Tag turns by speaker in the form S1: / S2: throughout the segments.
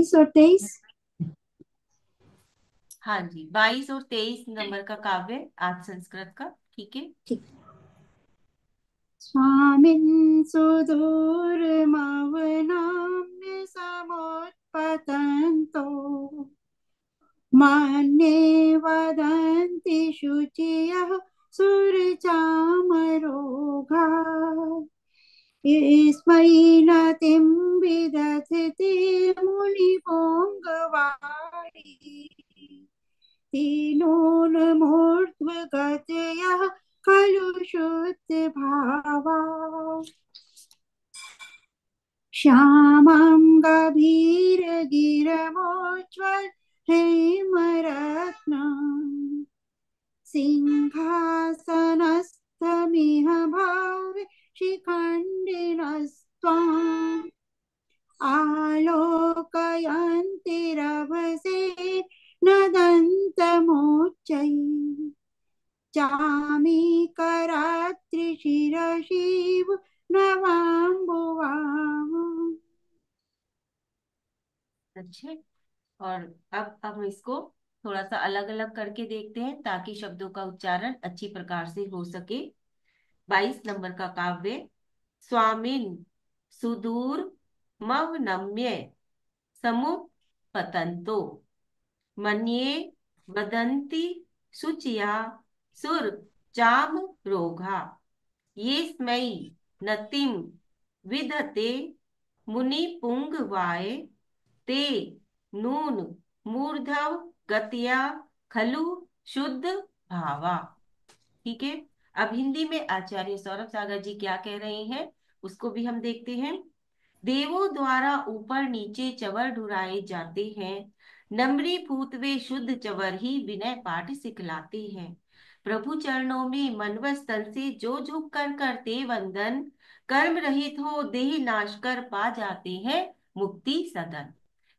S1: 22 और 23।
S2: हाँ जी, 22 और 23 नंबर का काव्य आज संस्कृत का। ठीक है।
S1: ठीक। स्वामिन् सुदूरमवनाम्य समुत्पतन्तो मन्ये वदन्ति शुचियः सुरचामरोगा स्मै नतिं विदधति मुनिपोङ्गवाणी तीनोन्मूर्ध्वगतयः खलु शुद्धभावा श्यामं गभीरगिरमोज्ज्वल हेमरत्नम् सिंहासनस्थमिह भावे शिखण्डिनस्त्वाम् आलोकयन्ति रभसे नदन्तमोच्चैः चामीकरात्रिशिरशिव नवाम्बुवाम्।
S2: अच्छे। और अब हम इसको थोड़ा सा अलग अलग करके देखते हैं ताकि शब्दों का उच्चारण अच्छी प्रकार से हो सके। 22 नंबर का काव्य। स्वामिन सुदूर मव नम्य समुपतंतो मन्ये वदन्ति शुचिया सुर चाम रोगा ये स्मै नतिम विधते मुनि पुंगवाय ते नून मूर्धव गत्या खलु शुद्ध भावा। ठीक है। अब हिंदी में आचार्य सौरभ सागर जी क्या कह रहे हैं उसको भी हम देखते हैं। देवों द्वारा ऊपर नीचे चवर ढुराए जाते हैं, नम्री भूत वे शुद्ध चवर ही विनय पाठ सिखलाते हैं। प्रभु चरणों में मनवस तन से जो झुक कर करते वंदन, कर्म रहित हो देह नाश कर पा जाते हैं मुक्ति सदन।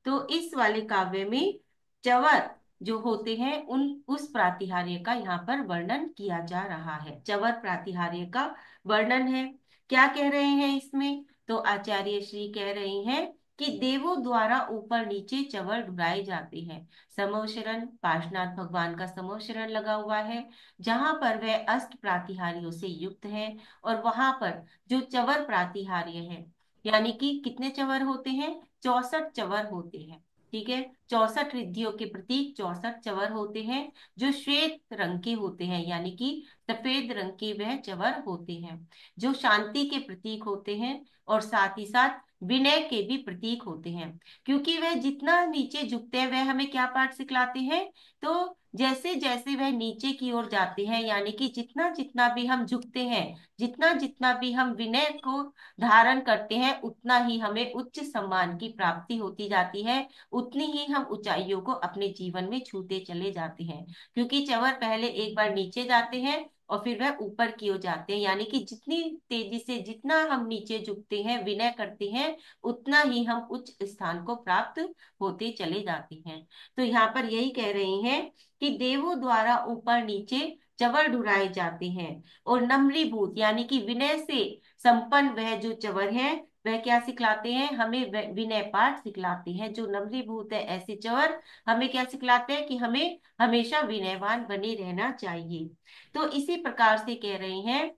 S2: तो इस वाले काव्य में चवर जो होते हैं उन उस प्रातिहार्य का यहाँ पर वर्णन किया जा रहा है। चवर प्रातिहार्य का वर्णन है। क्या कह रहे हैं इसमें? तो आचार्य श्री कह रहे हैं कि देवों द्वारा ऊपर नीचे चवर ढुराए जाते हैं। समोशरण पार्श्वनाथ भगवान का समोशरण लगा हुआ है, जहां पर वह अष्ट प्रातिहार्यों से युक्त है। और वहां पर जो चवर प्रातिहार्य है, यानी कि कितने चवर होते हैं? 64 चवर होते हैं। ठीक है। 64 रिद्धियों के प्रतीक 64 चवर होते हैं, जो श्वेत रंग के होते हैं, यानी कि सफेद रंग के वह चवर होते हैं, जो शांति के प्रतीक होते हैं और साथ ही साथ विनय के भी प्रतीक होते हैं। क्योंकि वह जितना नीचे झुकते हैं वह हमें क्या पाठ सिखलाते हैं? तो जैसे जैसे वह नीचे की ओर जाते हैं, यानी कि जितना जितना भी हम झुकते हैं, जितना जितना भी हम विनय को धारण करते हैं, उतना ही हमें उच्च सम्मान की प्राप्ति होती जाती है, उतनी ही हम ऊंचाइयों को अपने जीवन में छूते चले जाते हैं। क्योंकि चवर पहले एक बार नीचे जाते हैं और फिर वह ऊपर की ओर जाते हैं, यानी कि जितनी तेजी से जितना हम नीचे झुकते हैं विनय करते हैं, उतना ही हम उच्च स्थान को प्राप्त होते चले जाते हैं। तो यहाँ पर यही कह रहे हैं कि देवों द्वारा ऊपर नीचे चवर ढुराए जाते हैं, और नम्रीभूत यानी कि विनय से संपन्न वह जो चवर है, वह क्या सिखलाते हैं? हमें विनय पाठ सिखलाते हैं। जो नम्रीभूत है ऐसे चवर हमें क्या सिखलाते हैं? कि हमें हमेशा विनयवान बने रहना चाहिए। तो इसी प्रकार से कह रहे हैं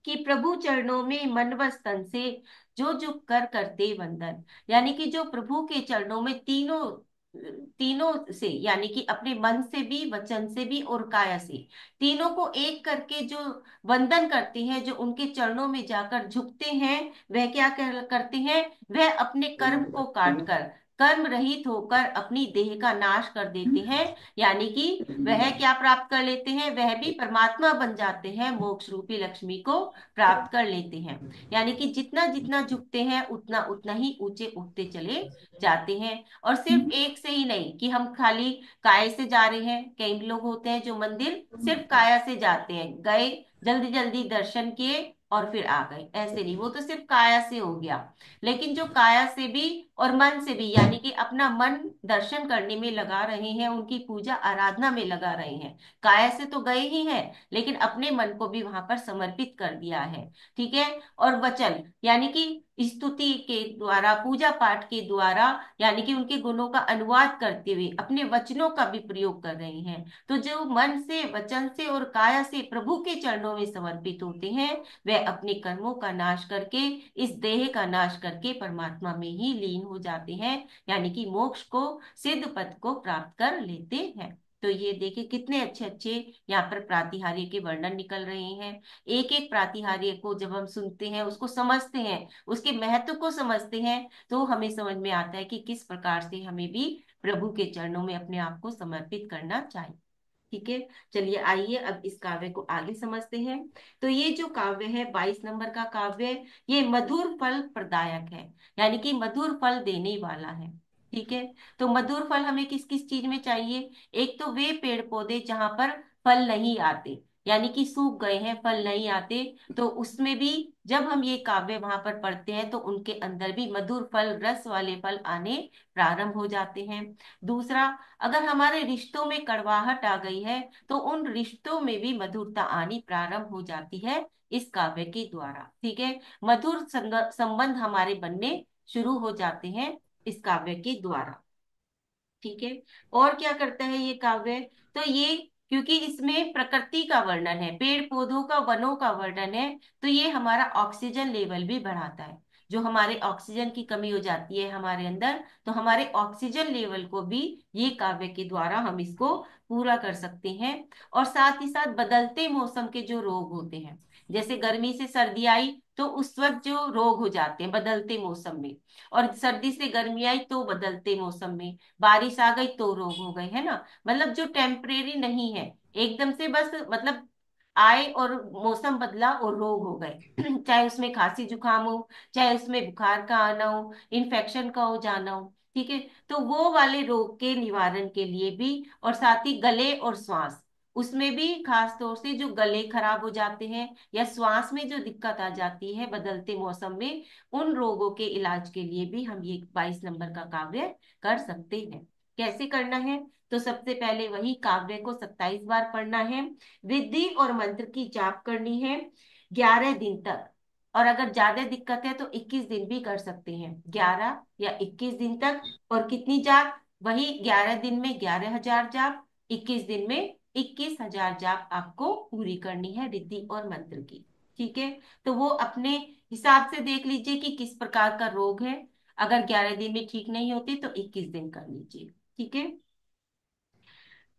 S2: कि प्रभु चरणों में मन व तन से जो झुक कर करते वंदन, यानी कि जो प्रभु के चरणों में तीनों तीनों से, यानी कि अपने मन से भी, वचन से भी और काया से, तीनों को एक करके जो वंदन करते हैं, जो उनके चरणों में जाकर झुकते हैं, वह क्या करते हैं? वह अपने कर्म को काट कर, कर्म रहित होकर अपनी देह का नाश कर देते हैं। यानी कि वह क्या प्राप्त कर लेते हैं? वह भी परमात्मा बन जाते हैं, मोक्ष रूपी लक्ष्मी को प्राप्त कर लेते हैं। यानी कि जितना जितना झुकते हैं उतना उतना ही ऊंचे उठते चले जाते हैं। और सिर्फ एक से ही नहीं कि हम खाली काय से जा रहे हैं। कई लोग होते हैं जो मंदिर सिर्फ काया से जाते हैं, गए जल्दी जल्दी दर्शन किए और फिर आ गए, ऐसे नहीं, वो तो सिर्फ काया से हो गया। लेकिन जो काया से भी और मन से भी, यानी कि अपना मन दर्शन करने में लगा रहे हैं, उनकी पूजा आराधना में लगा रहे हैं। काया से तो गए ही हैं, लेकिन अपने मन को भी वहां पर समर्पित कर दिया है। ठीक है। और वचन, यानी कि स्तुति के द्वारा, पूजा पाठ के द्वारा, यानी कि उनके गुणों का अनुवाद करते हुए अपने वचनों का भी प्रयोग कर रहे हैं। तो जो मन से, वचन से और काया से प्रभु के चरणों में समर्पित होते हैं, वे अपने कर्मों का नाश करके, इस देह का नाश करके परमात्मा में ही लीन हो जाते हैं, यानी कि मोक्ष को, सिद्ध पद को प्राप्त कर लेते हैं। तो ये देखिए कितने अच्छे अच्छे यहाँ पर प्रातिहार्य के वर्णन निकल रहे हैं। एक एक प्रातिहार्य को जब हम सुनते हैं, उसको समझते हैं, उसके महत्व को समझते हैं, तो हमें समझ में आता है कि किस प्रकार से हमें भी प्रभु के चरणों में अपने आप को समर्पित करना चाहिए। ठीक है। चलिए आइए अब इस काव्य को आगे समझते हैं। तो ये जो काव्य है, 22 नंबर का काव्य, ये मधुर फल प्रदायक है, यानी कि मधुर फल देने वाला है। ठीक है। तो मधुर फल हमें किस किस चीज में चाहिए? एक तो वे पेड़ पौधे जहां पर फल नहीं आते, यानी कि सूख गए हैं, फल नहीं आते, तो उसमें भी जब हम ये काव्य वहां पर पढ़ते हैं तो उनके अंदर भी मधुर फल, रस वाले फल आने प्रारंभ हो जाते हैं। दूसरा, अगर हमारे रिश्तों में कड़वाहट आ गई है, तो उन रिश्तों में भी मधुरता आनी प्रारंभ हो जाती है इस काव्य के द्वारा। ठीक है। मधुर संबंध हमारे बनने शुरू हो जाते हैं इस काव्य के द्वारा। ठीक है। और क्या करता है ये काव्य? तो ये, क्योंकि इसमें प्रकृति का वर्णन है, पेड़ पौधों का, वनों का वर्णन है, तो ये हमारा ऑक्सीजन लेवल भी बढ़ाता है। जो हमारे ऑक्सीजन की कमी हो जाती है हमारे अंदर, तो हमारे ऑक्सीजन लेवल को भी ये काव्य के द्वारा हम इसको पूरा कर सकते हैं। और साथ ही साथ बदलते मौसम के जो रोग होते हैं, जैसे गर्मी से सर्दी आई तो उस वक्त जो रोग हो जाते हैं बदलते मौसम में, और सर्दी से गर्मी आई तो बदलते मौसम में, बारिश आ गई तो रोग हो गए, है ना। मतलब जो टेम्परेरी नहीं है, एकदम से बस मतलब आए और मौसम बदला और रोग हो गए चाहे उसमें खांसी जुकाम हो, चाहे उसमें बुखार का आना हो, इन्फेक्शन का हो जाना हो। ठीक है। तो वो वाले रोग के निवारण के लिए भी, और साथ ही गले और श्वास, उसमें भी खास तौर से जो गले खराब हो जाते हैं या श्वास में जो दिक्कत आ जाती है बदलते मौसम में, उन रोगों के इलाज के लिए भी हम ये 22 नंबर का काव्य कर सकते हैं। कैसे करना है? तो सबसे पहले वही काव्य को 27 बार पढ़ना है, विधि और मंत्र की जाप करनी है 11 दिन तक। और अगर ज्यादा दिक्कत है तो 21 दिन भी कर सकते हैं, 11 या 21 दिन तक। और कितनी जाप? वही 11 दिन में 11,000 जाप, 21 दिन में 21,000 जाप आपको पूरी करनी है रिद्धि और मंत्र की। ठीक है। तो वो अपने हिसाब से देख लीजिए कि किस प्रकार का रोग है। अगर 11 दिन में ठीक नहीं होती तो 21 दिन कर लीजिए। ठीक है।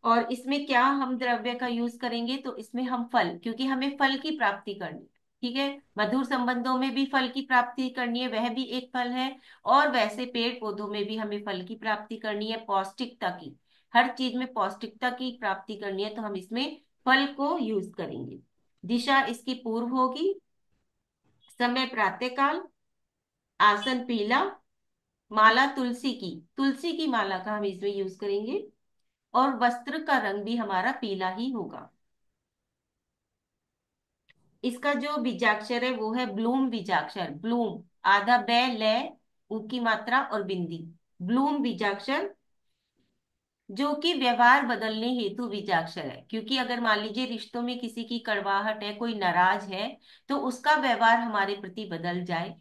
S2: और इसमें क्या हम द्रव्य का यूज करेंगे? तो इसमें हम फल, क्योंकि हमें फल की प्राप्ति करनी है। ठीक है। मधुर संबंधों में भी फल की प्राप्ति करनी है, वह भी एक फल है। और वैसे पेड़ पौधों में भी हमें फल की प्राप्ति करनी है, पौष्टिकता की। हर चीज में पौष्टिकता की प्राप्ति करनी है, तो हम इसमें फल को यूज करेंगे। दिशा इसकी पूर्व होगी, समय प्रातःकाल, आसन पीला, माला तुलसी की माला का हम इसमें यूज करेंगे। और वस्त्र का रंग भी हमारा पीला ही होगा। इसका जो बीजाक्षर है वो है ब्लूम बीजाक्षर। ब्लूम, आधा बै ले, ऊ की मात्रा और बिंदी, ब्लूम बीजाक्षर, जो कि व्यवहार बदलने हेतु बीजाक्षर है। क्योंकि अगर मान लीजिए रिश्तों में किसी की कड़वाहट है, कोई नाराज है, तो उसका व्यवहार हमारे प्रति बदल जाए,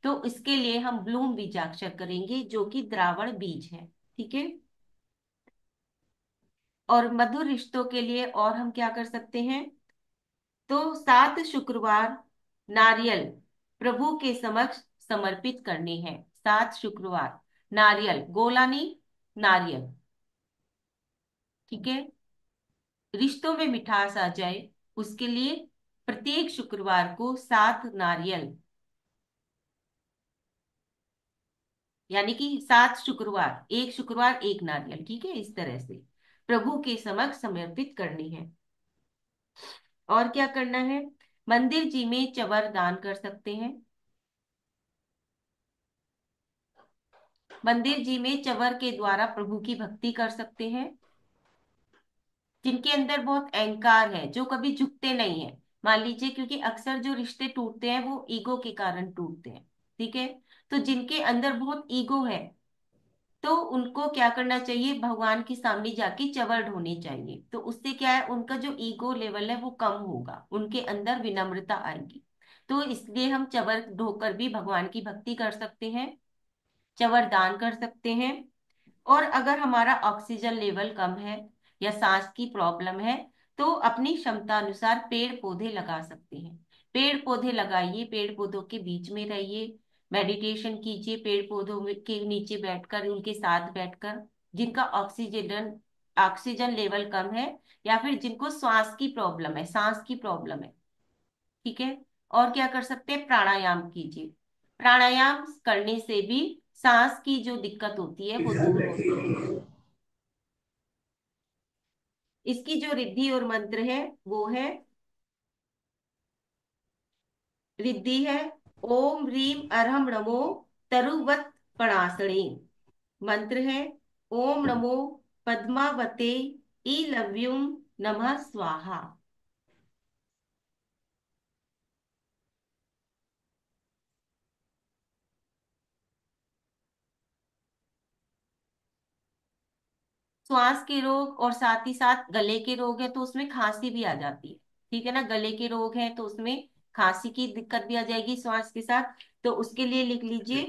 S2: तो इसके लिए हम ब्लूम बीजाक्षर करेंगे, जो कि द्रावण बीज है। ठीक है। और मधुर रिश्तों के लिए और हम क्या कर सकते हैं? तो 7 शुक्रवार नारियल प्रभु के समक्ष समर्पित करने हैं। 7 शुक्रवार नारियल, गोला नहीं, नारियल। ठीक है। रिश्तों में मिठास आ जाए उसके लिए प्रत्येक शुक्रवार को 7 नारियल, यानी कि 7 शुक्रवार, एक शुक्रवार एक नारियल, ठीक है, इस तरह से प्रभु के समक्ष समर्पित करनी है। और क्या करना है? मंदिर जी में चवर दान कर सकते हैं। मंदिर जी में चवर के द्वारा प्रभु की भक्ति कर सकते हैं। जिनके अंदर बहुत अहंकार है, जो कभी झुकते नहीं है, मान लीजिए, क्योंकि अक्सर जो रिश्ते टूटते हैं वो ईगो के कारण टूटते हैं। ठीक है। तो जिनके अंदर बहुत ईगो है, तो उनको क्या करना चाहिए, भगवान के सामने जाके चवर ढोने चाहिए। तो उससे क्या है, उनका जो ईगो लेवल है वो कम होगा, उनके अंदर विनम्रता आएगी। तो इसलिए हम चवर ढोकर भी भगवान की भक्ति कर सकते हैं, चवर दान कर सकते हैं। और अगर हमारा ऑक्सीजन लेवल कम है या सांस की प्रॉब्लम है, तो अपनी क्षमता अनुसार पेड़ पौधे लगा सकते हैं। पेड़ पौधे लगाइए, पेड़ पौधों के बीच में रहिए, मेडिटेशन कीजिए, पेड़ पौधों के नीचे बैठकर, उनके साथ बैठकर, जिनका ऑक्सीजन ऑक्सीजन लेवल कम है, या फिर जिनको श्वास की प्रॉब्लम है, सांस की प्रॉब्लम है। ठीक है। और क्या कर सकते हैं, प्राणायाम कीजिए। प्राणायाम करने से भी सांस की जो दिक्कत होती है वो दूर होती है। इसकी जो रिद्धि और मंत्र है वो है, रिद्धि है ओम ह्रीम अरहम नमो तरुवत पणासणे। मंत्र है ओम नमो पद्मावते ईलव्युम नमः स्वाहा। श्वास के रोग और साथ ही साथ गले के रोग है तो उसमें खांसी भी आ जाती है। ठीक है ना, गले के रोग है तो उसमें खांसी की दिक्कत भी आ जाएगी श्वास के साथ। तो उसके लिए लिख लीजिए,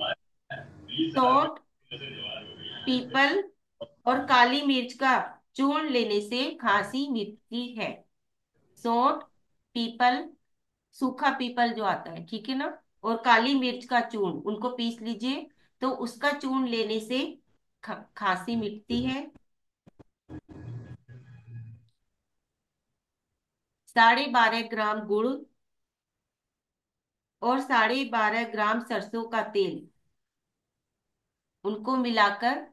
S2: सौंठ, पीपल और काली मिर्च का चूर्ण लेने से खांसी मिटती है। सौंठ, पीपल, सूखा पीपल जो आता है, ठीक है ना, और काली मिर्च का चूर्ण, उनको पीस लीजिए, तो उसका चूर्ण लेने से खांसी मिटती है। 12.5 ग्राम गुड़ और 12.5 ग्राम सरसों का तेल, उनको मिलाकर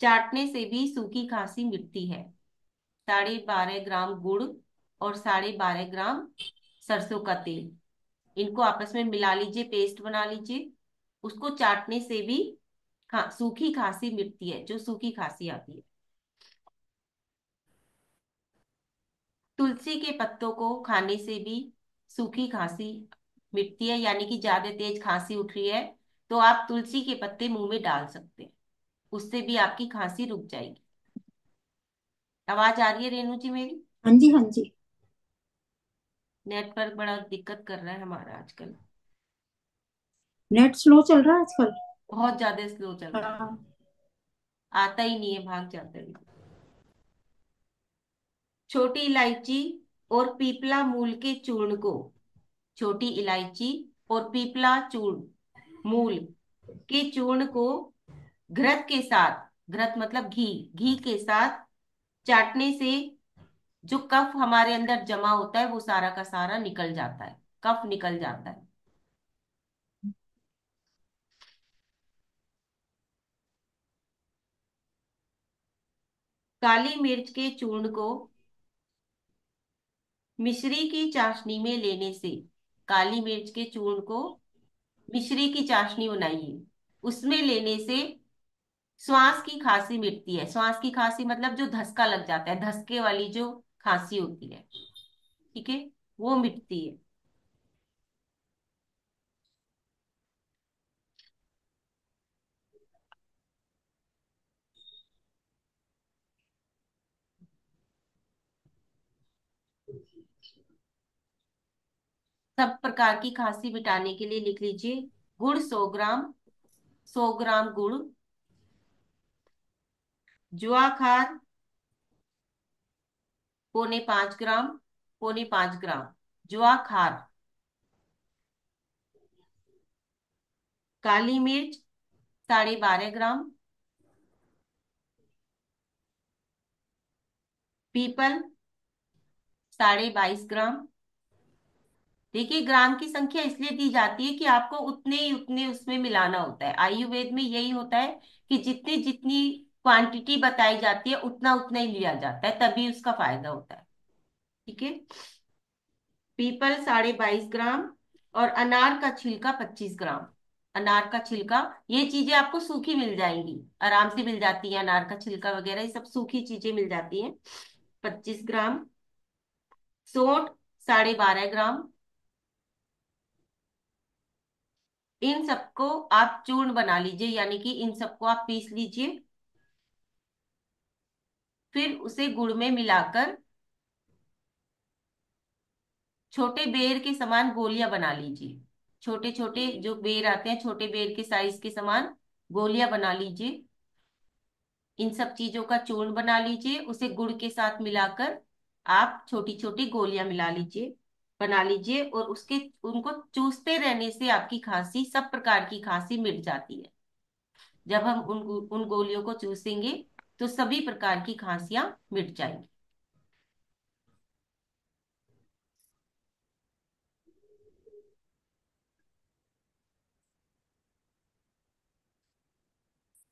S2: चाटने से भी सूखी खांसी मिटती है। 12.5 ग्राम गुड़ और 12.5 ग्राम सरसों का तेल, इनको आपस में मिला लीजिए, पेस्ट बना लीजिए। उसको चाटने से भी सूखी खांसी मिटती है, जो सूखी खांसी आती है। तुलसी के पत्तों को खाने से भी सूखी खांसी मिटती है, यानी कि ज्यादा तेज खांसी उठ रही है तो आप तुलसी के पत्ते मुंह में डाल सकते हैं, उससे भी आपकी खांसी रुक जाएगी। आवाज आ रही है रेणु जी मेरी?
S1: हाँ जी, हाँ जी।
S2: नेटवर्क बड़ा दिक्कत कर रहा है हमारा आजकल,
S1: नेट स्लो चल रहा है आजकल।
S2: बहुत ज्यादा स्लो चल रहा है,
S1: हाँ।
S2: आता ही नहीं है, भाग जाता है। छोटी इलायची और पीपला मूल के चूर्ण को, छोटी इलायची और पीपला चूर्ण मूल के चूर्ण को घृत के साथ, घृत मतलब घी, घी के साथ चाटने से जो कफ हमारे अंदर जमा होता है वो सारा का सारा निकल जाता है, कफ निकल जाता है। काली मिर्च के चूर्ण को मिश्री की चाशनी में लेने से, काली मिर्च के चूर्ण को मिश्री की चाशनी बनाइए, उसमें लेने से श्वास की खांसी मिटती है। श्वास की खांसी मतलब जो धसका लग जाता है, धसके वाली जो खांसी होती है, ठीक है, वो मिटती है। सब प्रकार की खांसी मिटाने के लिए लिख लीजिए, गुड़ 100 ग्राम, 100 ग्राम गुड़, जुआखार 4.25 ग्राम, 4.25 ग्राम जुआखार, काली मिर्च 12.5 ग्राम, पीपल 22.5 ग्राम। देखिए, ग्राम की संख्या इसलिए दी जाती है कि आपको उतने ही उतने उसमें मिलाना होता है। आयुर्वेद में यही होता है कि जितनी जितनी क्वांटिटी बताई जाती है उतना उतना ही लिया जाता है, तभी उसका फायदा होता है। ठीक है। पीपल 22.5 ग्राम और अनार का छिलका 25 ग्राम। अनार का छिलका, ये चीजें आपको सूखी मिल जाएंगी, आराम से मिल जाती है, अनार का छिलका वगैरह ये सब सूखी चीजें मिल जाती हैं। 25 ग्राम। सोंठ 12.5 ग्राम। इन सबको आप चूर्ण बना लीजिए, यानी कि इन सबको आप पीस लीजिए। फिर उसे गुड़ में मिलाकर छोटे बेर के समान गोलियां बना लीजिए। छोटे छोटे जो बेर आते हैं, छोटे बेर के साइज के समान गोलियां बना लीजिए। इन सब चीजों का चूर्ण बना लीजिए, उसे गुड़ के साथ मिलाकर आप छोटी छोटी गोलियां मिला लीजिए, बना लीजिए। और उसके उनको चूसते रहने से आपकी खांसी, सब प्रकार की खांसी मिट जाती है। जब हम उन गोलियों को चूसेंगे तो सभी प्रकार की खांसियां मिट जाएंगी।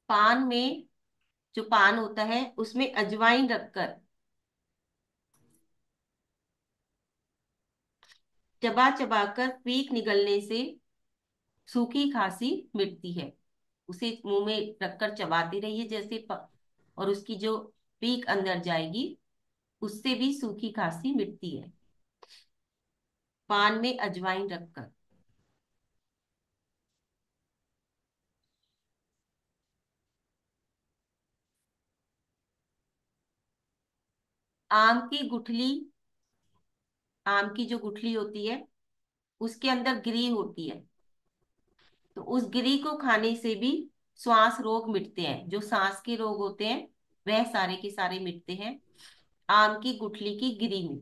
S2: पान में, जो पान होता है उसमें अजवाइन रखकर चबा चबा कर पीक निगलने से सूखी खांसी मिटती है। उसे मुंह में रखकर चबाते रहिए और उसकी जो पीक अंदर जाएगी, उससे भी सूखी खांसी मिटती है, पान में अजवाइन रखकर। आम की गुठली, आम की जो गुठली होती है उसके अंदर गिरी होती है, तो उस गिरी को खाने से भी श्वास रोग मिटते हैं। जो सांस के रोग होते हैं वह सारे के सारे मिटते हैं आम की गुठली की गिरी में।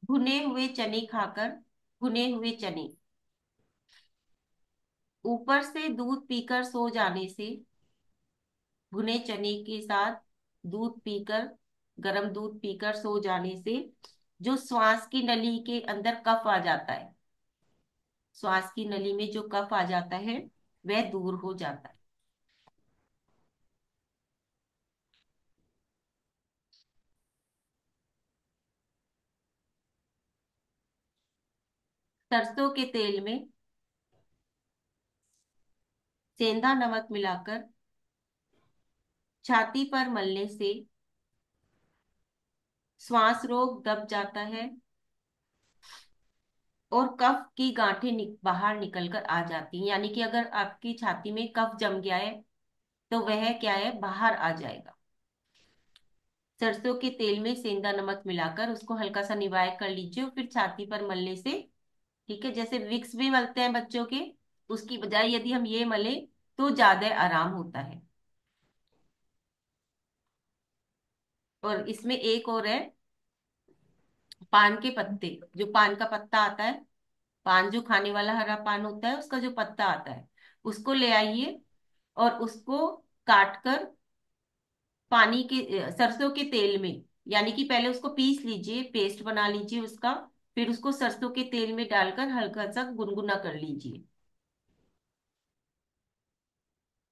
S2: भुने हुए चने खाकर, भुने हुए चने, ऊपर से दूध पीकर सो जाने से, भुने चने के साथ दूध पीकर, गर्म दूध पीकर सो जाने से जो श्वास की नली के अंदर कफ आ जाता है, श्वास की नली में जो कफ आ जाता है वह दूर हो जाता है। सरसों के तेल में सेंधा नमक मिलाकर छाती पर मलने से श्वास रोग दब जाता है और कफ की गांठें बाहर निकल कर आ जाती हैं। यानी कि अगर आपकी छाती में कफ जम गया है तो वह क्या है, बाहर आ जाएगा। सरसों के तेल में सेंधा नमक मिलाकर उसको हल्का सा निवाय कर लीजिए और फिर छाती पर मलने से, ठीक है, जैसे विक्स भी मलते हैं बच्चों के, उसकी बजाय यदि हम ये मले तो ज्यादा आराम होता है। और इसमें एक और है, पान के पत्ते, जो पान का पत्ता आता है, पान जो खाने वाला हरा पान होता है उसका जो पत्ता आता है, उसको ले आइए और उसको काट कर पानी के सरसों के तेल में, यानी कि पहले उसको पीस लीजिए, पेस्ट बना लीजिए उसका, फिर उसको सरसों के तेल में डालकर हल्का सा गुनगुना कर लीजिए।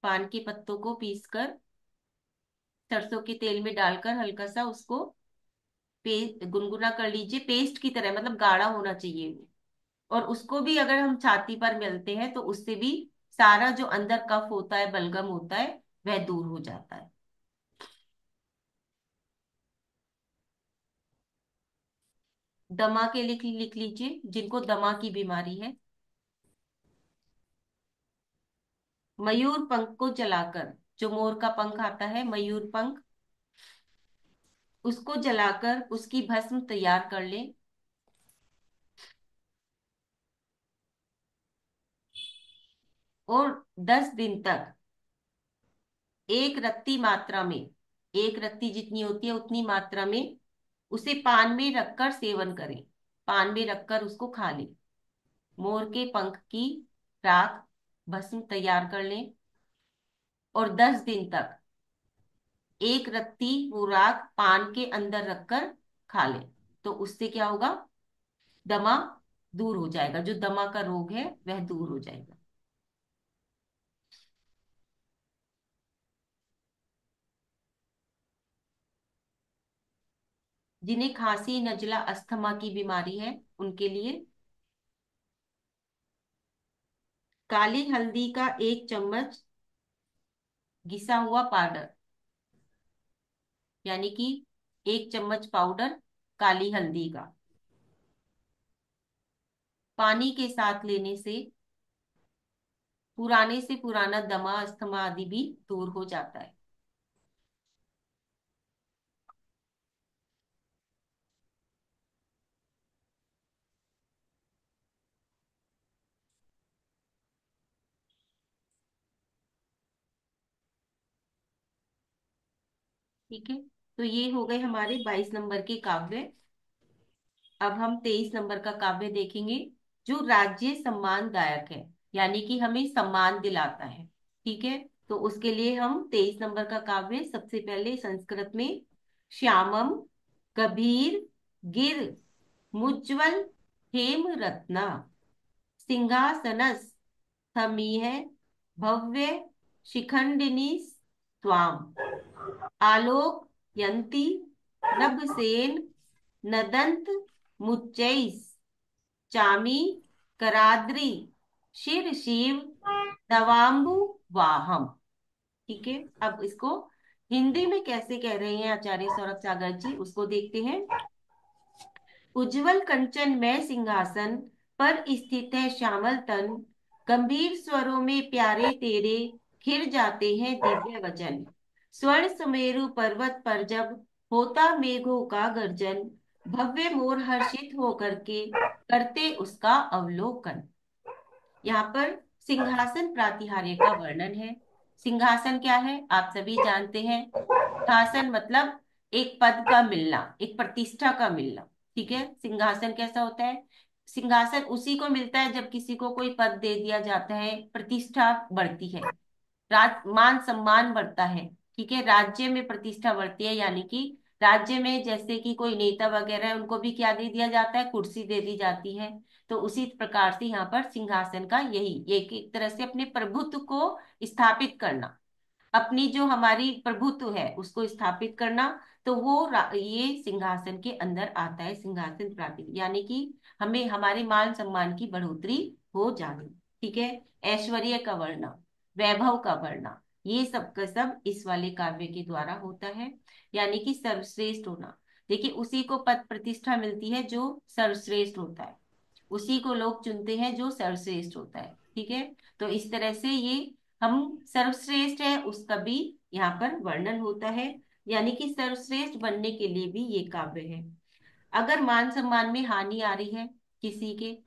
S2: पान के पत्तों को पीसकर सरसों के तेल में डालकर हल्का सा उसको गुनगुना कर लीजिए, पेस्ट की तरह, मतलब गाढ़ा होना चाहिए वो। और उसको भी अगर हम छाती पर मिलते हैं तो उससे भी सारा जो अंदर कफ होता है, बलगम होता है, वह दूर हो जाता है। दमा के लिख लिख लीजिए, जिनको दमा की बीमारी है। मयूर पंख को जलाकर, जो मोर का पंख आता है, मयूर पंख, उसको जलाकर उसकी भस्म तैयार कर ले और 10 दिन तक एक रत्ती मात्रा में, एक रत्ती जितनी होती है उतनी मात्रा में उसे पान में रखकर सेवन करें। पान में रखकर उसको खा लें। मोर के पंख की राख भस्म तैयार कर लें और 10 दिन तक एक रत्ती वो राख पान के अंदर रखकर खा लें। तो उससे क्या होगा, दमा दूर हो जाएगा, जो दमा का रोग है वह दूर हो जाएगा। जिन्हें खांसी, नजला, अस्थमा की बीमारी है उनके लिए काली हल्दी का 1 चम्मच घिसा हुआ पाउडर, यानी कि 1 चम्मच पाउडर काली हल्दी का, पानी के साथ लेने से पुराने से पुराना दमा अस्थमा आदि भी दूर हो जाता है। ठीक है, तो ये हो गए हमारे 22 नंबर के काव्य। अब हम 23 नंबर का काव्य देखेंगे, जो राज्य सम्मानदायक है, यानी कि हमें सम्मान दिलाता है। ठीक है, तो उसके लिए हम 23 नंबर का काव्य सबसे पहले संस्कृत में, श्यामम कबीर गिर मुज्ज्वल हेम रत्ना सिंहासनस थमीह भव्य शिखंडिनी स्वाम आलोक यंती नभसेन नदंत मुच्चैस चामी कराद्रि शिर शिव नवाम्बु वाहम। ठीक है, अब इसको हिंदी में कैसे कह रहे हैं आचार्य सौरभ सागर जी, उसको देखते हैं। उज्जवल कंचन में सिंहासन पर स्थित है श्यामल तन, गंभीर स्वरों में प्यारे तेरे खिर जाते हैं दिव्य वचन। स्वर्ण सुमेरु पर्वत पर जब होता मेघों का गर्जन, भव्य मोर हर्षित होकर के करते उसका अवलोकन। यहाँ पर सिंहासन प्रातिहार्य का वर्णन है। सिंहासन क्या है आप सभी जानते हैं। सिंहासन मतलब एक पद का मिलना, एक प्रतिष्ठा का मिलना। ठीक है, सिंहासन कैसा होता है, सिंहासन उसी को मिलता है जब किसी को कोई पद दे दिया जाता है, प्रतिष्ठा बढ़ती है, राज मान सम्मान बढ़ता है। ठीक है, राज्य में प्रतिष्ठा बढ़ती है, यानी कि राज्य में जैसे कि कोई नेता वगैरह है उनको भी क्या दे दिया जाता है, कुर्सी दे दी जाती है। तो उसी प्रकार से यहाँ पर सिंहासन का यही एक तरह से अपने प्रभुत्व को स्थापित करना, अपनी जो हमारी प्रभुत्व है उसको स्थापित करना। तो वो ये सिंहासन के अंदर आता है, सिंहासन प्राप्ति, यानी कि हमें हमारे मान सम्मान की बढ़ोतरी हो जानी। ठीक है, ऐश्वर्य का वर्णन, वैभव का वर्णन, ये सब का सब इस वाले काव्य के द्वारा होता है, यानी कि सर्वश्रेष्ठ होना। देखिए, उसी को पद प्रतिष्ठा मिलती है जो सर्वश्रेष्ठ होता है, उसी को लोग चुनते हैं जो सर्वश्रेष्ठ होता है। ठीक है, तो इस तरह से ये हम सर्वश्रेष्ठ है उसका भी यहाँ पर वर्णन होता है, यानी कि सर्वश्रेष्ठ बनने के लिए भी ये काव्य है। अगर मान सम्मान में हानि आ रही है किसी के,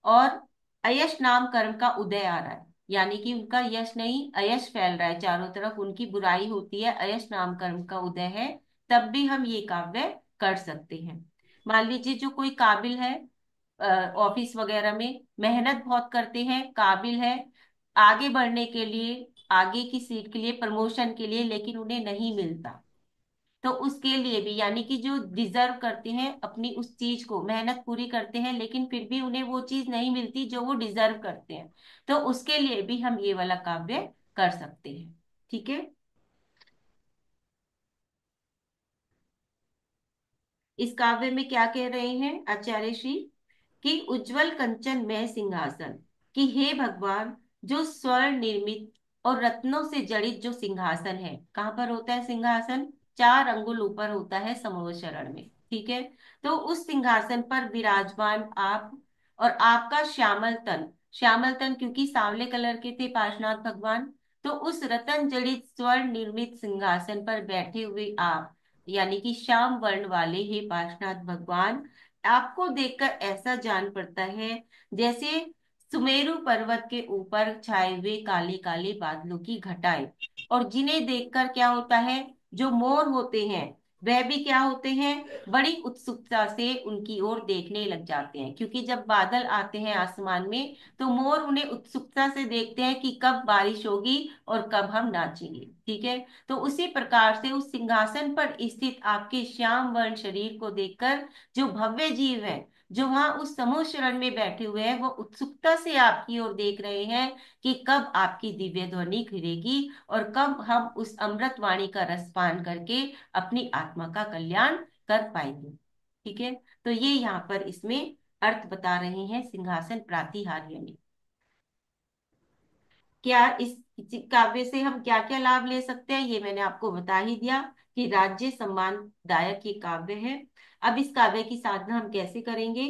S2: और अयश नाम कर्म का उदय आ रहा है, यानी कि उनका यश नहीं अयश फैल रहा है, चारों तरफ उनकी बुराई होती है, अयश नाम कर्म का उदय है, तब भी हम ये काव्य कर सकते हैं। मान लीजिए जो कोई काबिल है, ऑफिस वगैरह में मेहनत बहुत करते हैं, काबिल है आगे बढ़ने के लिए, आगे की सीट के लिए, प्रमोशन के लिए, लेकिन उन्हें नहीं मिलता, तो उसके लिए भी, यानी कि जो डिजर्व करते हैं अपनी उस चीज को, मेहनत पूरी करते हैं लेकिन फिर भी उन्हें वो चीज नहीं मिलती जो वो डिजर्व करते हैं, तो उसके लिए भी हम ये वाला काव्य कर सकते हैं। ठीक है, इस काव्य में क्या कह रहे हैं आचार्य श्री, कि उज्जवल कंचन में सिंहासन, कि हे भगवान, जो स्वर्ण निर्मित और रत्नों से जड़ित जो सिंहासन है, कहाँ पर होता है सिंहासन, 4 अंगुल ऊपर होता है समोह शरण में। ठीक है, तो उस सिंहासन पर विराजमान आप, और आपका श्यामल तन, श्यामल तन क्योंकि सांवले कलर के थे पार्श्वनाथ भगवान, तो उस रतन जड़ित स्वर्ण निर्मित सिंहासन पर बैठे हुए आप, यानी कि श्याम वर्ण वाले हे पार्श्वनाथ भगवान, आपको देखकर ऐसा जान पड़ता है जैसे सुमेरु पर्वत के ऊपर छाए हुए काले काले बादलों की घटाएं, और जिन्हें देखकर क्या होता है, जो मोर होते हैं वह भी क्या होते हैं, बड़ी उत्सुकता से उनकी ओर देखने लग जाते हैं, क्योंकि जब बादल आते हैं आसमान में तो मोर उन्हें उत्सुकता से देखते हैं कि कब बारिश होगी और कब हम नाचेंगे। ठीक है, तो उसी प्रकार से उस सिंहासन पर स्थित आपके श्याम वर्ण शरीर को देखकर जो भव्य जीव है, जो वहां उस समूह शरण में बैठे हुए हैं, वो उत्सुकता से आपकी ओर देख रहे हैं कि कब आपकी दिव्य ध्वनि घिरेगी और कब हम उस अमृत वाणी का रसपान करके अपनी आत्मा का कल्याण कर पाएंगे। ठीक है, तो ये यहाँ पर इसमें अर्थ बता रहे हैं सिंहासन प्रातिहार्य में। क्या इस काव्य से हम क्या क्या लाभ ले सकते हैं ये मैंने आपको बता ही दिया कि राज्य सम्मानदायक ये काव्य है। अब इस काव्य की साधना हम कैसे करेंगे।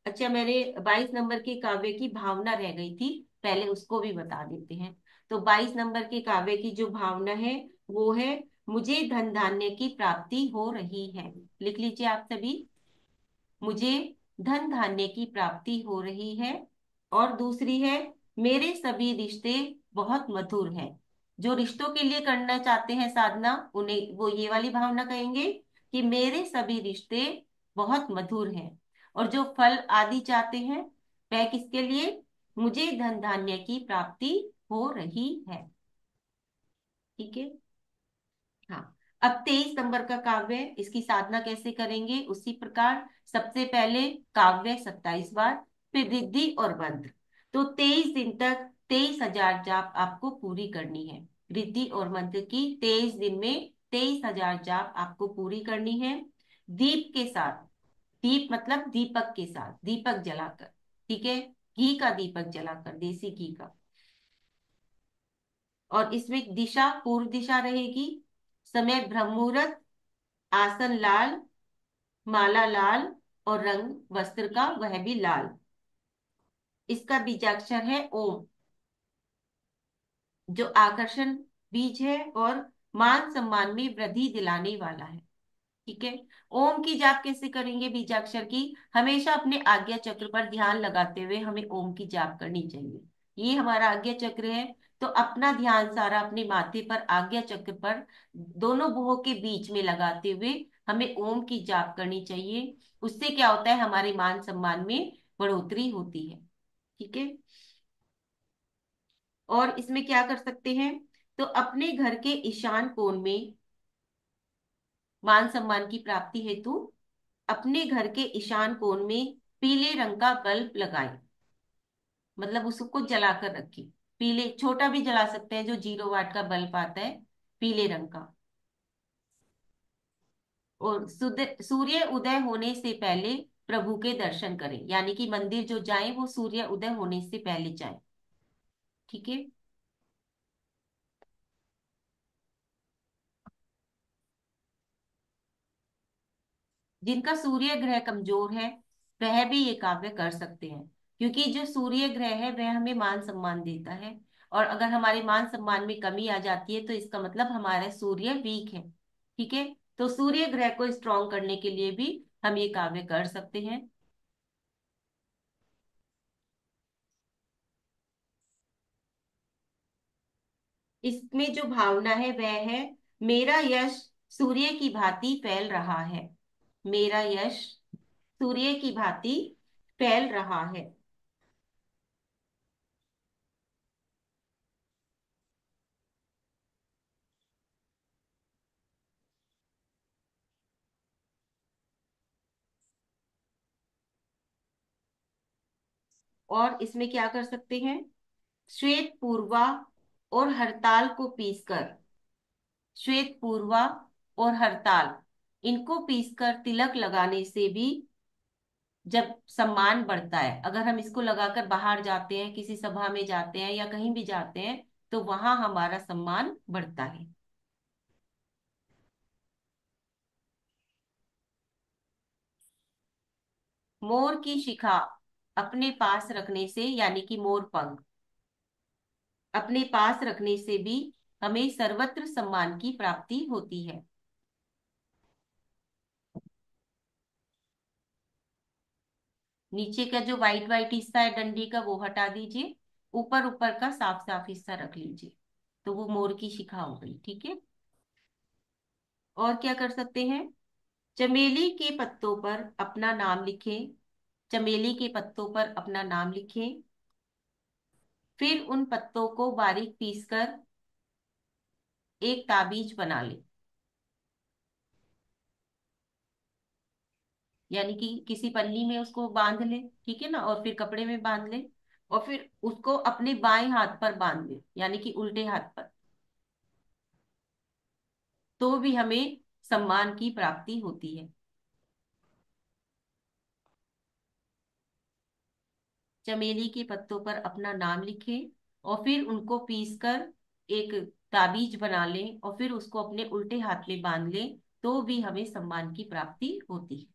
S2: अच्छा, मेरे 22 नंबर के काव्य की भावना रह गई थी, पहले उसको भी बता देते हैं। तो 22 नंबर के काव्य की जो भावना है वो है, मुझे धन धान्य की प्राप्ति हो रही है। लिख लीजिए आप सभी, मुझे धन धान्य की प्राप्ति हो रही है। और दूसरी है, मेरे सभी रिश्ते बहुत मधुर हैं। जो रिश्तों के लिए करना चाहते हैं साधना, उन्हें वो ये वाली भावना कहेंगे कि मेरे सभी रिश्ते बहुत मधुर हैं। और जो फल आदि चाहते हैं, वह किसके लिए, मुझे धन धान्य की प्राप्ति हो रही है। ठीक है। हाँ, अब 23 नंबर का काव्य है, इसकी साधना कैसे करेंगे उसी प्रकार। सबसे पहले काव्य 27 बार, फिर रिद्धि और बंध। तो 23 दिन तक 23,000 जाप आपको पूरी करनी है। रिद्धि और मंत्र की 23 दिन में 23,000 जाप आपको पूरी करनी है। दीप के साथ, दीप मतलब दीपक के साथ, दीपक जलाकर। ठीक है, घी का दीपक जलाकर, देसी घी का। और इसमें दिशा पूर्व दिशा रहेगी। समय ब्रह्म मुहूर्त, आसन लाल, माला लाल, और रंग वस्त्र का वह भी लाल। इसका बीजाक्षर है ओम, जो आकर्षण बीज है और मान सम्मान में वृद्धि दिलाने वाला है। ठीक है। ओम की जाप कैसे करेंगे बीजाक्षर की, हमेशा अपने आज्ञा चक्र पर ध्यान लगाते हुए हमें ओम की जाप करनी चाहिए। ये हमारा आज्ञा चक्र है, तो अपना ध्यान सारा अपने माथे पर आज्ञा चक्र पर दोनों भुवों के बीच में लगाते हुए हमें ओम की जाप करनी चाहिए। उससे क्या होता है, हमारे मान सम्मान में बढ़ोतरी होती है। ठीक है। और इसमें क्या कर सकते हैं, तो अपने घर के ईशान कोण में मान सम्मान की प्राप्ति हेतु अपने घर के ईशान कोण में पीले रंग का बल्ब लगाएं। मतलब उसको जलाकर रखें। पीले, छोटा भी जला सकते हैं, जो 0 वाट का बल्ब आता है पीले रंग का। और सूर्य उदय होने से पहले प्रभु के दर्शन करें, यानी कि मंदिर जो जाएं वो सूर्य उदय होने से पहले जाएं। ठीक है। जिनका सूर्य ग्रह कमजोर है वह भी ये काव्य कर सकते हैं, क्योंकि जो सूर्य ग्रह है वह हमें मान सम्मान देता है। और अगर हमारे मान सम्मान में कमी आ जाती है तो इसका मतलब हमारा सूर्य वीक है। ठीक है। तो सूर्य ग्रह को स्ट्रॉन्ग करने के लिए भी हम ये काव्य कर सकते हैं। इसमें जो भावना है वह है, मेरा यश सूर्य की भांति फैल रहा है। मेरा यश सूर्य की भांति फैल रहा है। और इसमें क्या कर सकते हैं, श्वेत पूर्वा और हरताल को पीसकर, श्वेत पूर्वा और हरताल, इनको पीसकर तिलक लगाने से भी जब सम्मान बढ़ता है, अगर हम इसको लगाकर बाहर जाते हैं, किसी सभा में जाते हैं या कहीं भी जाते हैं, तो वहां हमारा सम्मान बढ़ता है। मोर की शिखा अपने पास रखने से, यानी कि मोर पंख अपने पास रखने से भी हमें सर्वत्र सम्मान की प्राप्ति होती है। नीचे का जो व्हाइट व्हाइट हिस्सा है डंडी का वो हटा दीजिए, ऊपर ऊपर का साफ साफ हिस्सा रख लीजिए, तो वो मोर की शिखा हो गई। ठीक है। और क्या कर सकते हैं, चमेली के पत्तों पर अपना नाम लिखें, चमेली के पत्तों पर अपना नाम लिखें। फिर उन पत्तों को बारीक पीसकर एक ताबीज बना लें, यानी कि किसी पन्नी में उसको बांध ले, ठीक है ना, और फिर कपड़े में बांध ले, और फिर उसको अपने बाएं हाथ पर बांध ले, यानी कि उल्टे हाथ पर, तो भी हमें सम्मान की प्राप्ति होती है। चमेली के पत्तों पर अपना नाम लिखें और फिर उनको पीस कर एक ताबीज बना लें और फिर उसको अपने उल्टे हाथ में बांध लें, तो भी हमें सम्मान की प्राप्ति होती है।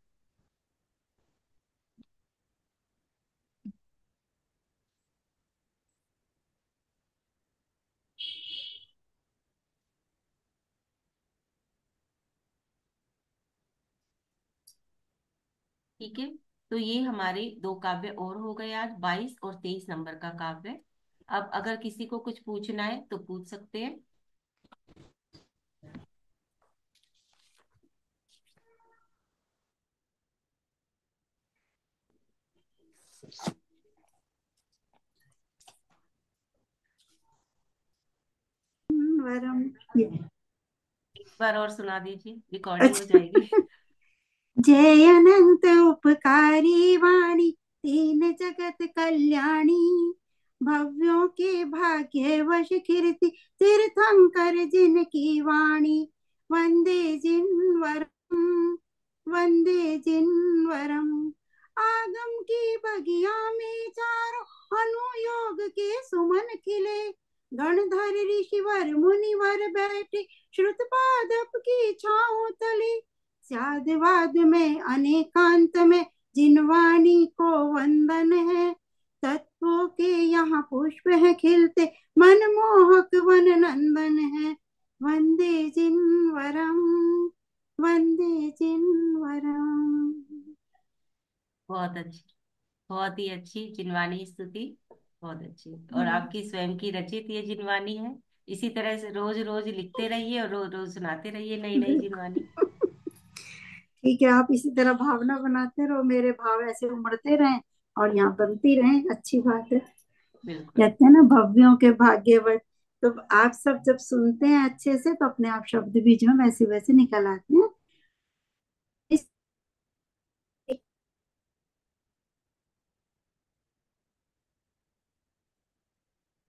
S2: ठीक है, तो ये हमारे दो काव्य और हो गए आज, 22 और 23 नंबर का काव्य। अब अगर किसी को कुछ पूछना है तो पूछ सकते हैं।
S1: वरम।
S2: एक बार और सुना दीजिए, रिकॉर्डिंग हो
S1: अच्छा।
S2: जाएगी।
S1: जय अनंत उपकारी वाणी, तीन जगत कल्याणी, भव्यों के भाग्य वश कीर्ति, तीर्थंकर जिनकी वाणी। वंदे जिनवरम, वंदे जिनवरम। आगम की बगिया में चारों अनुयोग के सुमन खिले, गणधर ऋषिवर मुनिवर बैठे, श्रुत पादप की छाओ तले। साधुवाद में अनेकांत में जिनवाणी को वंदन है, तत्वों के यहाँ पुष्प है खिलते, मनमोहक वन नंदन है। वंदे जिनवरम, वंदे जिनवरम।
S2: बहुत अच्छी, बहुत ही अच्छी जिनवानी स्तुति, बहुत अच्छी। और
S1: हम्म।
S2: आपकी स्वयं की रचित ये जिनवानी है। इसी तरह से रोज रोज लिखते रहिए और रोज रोज सुनाते रहिए नई नई जिनवानी।
S1: ठीक है, आप इसी तरह भावना बनाते रहो, मेरे भाव ऐसे उमड़ते रहें और यहाँ बनती रहें, अच्छी बात है।
S2: बिल्कुल।
S1: कहते हैं ना, भव्यों के भाग्यवश। तो आप सब जब सुनते हैं अच्छे से तो अपने आप शब्द भी जो है वैसे वैसे निकल आते हैं।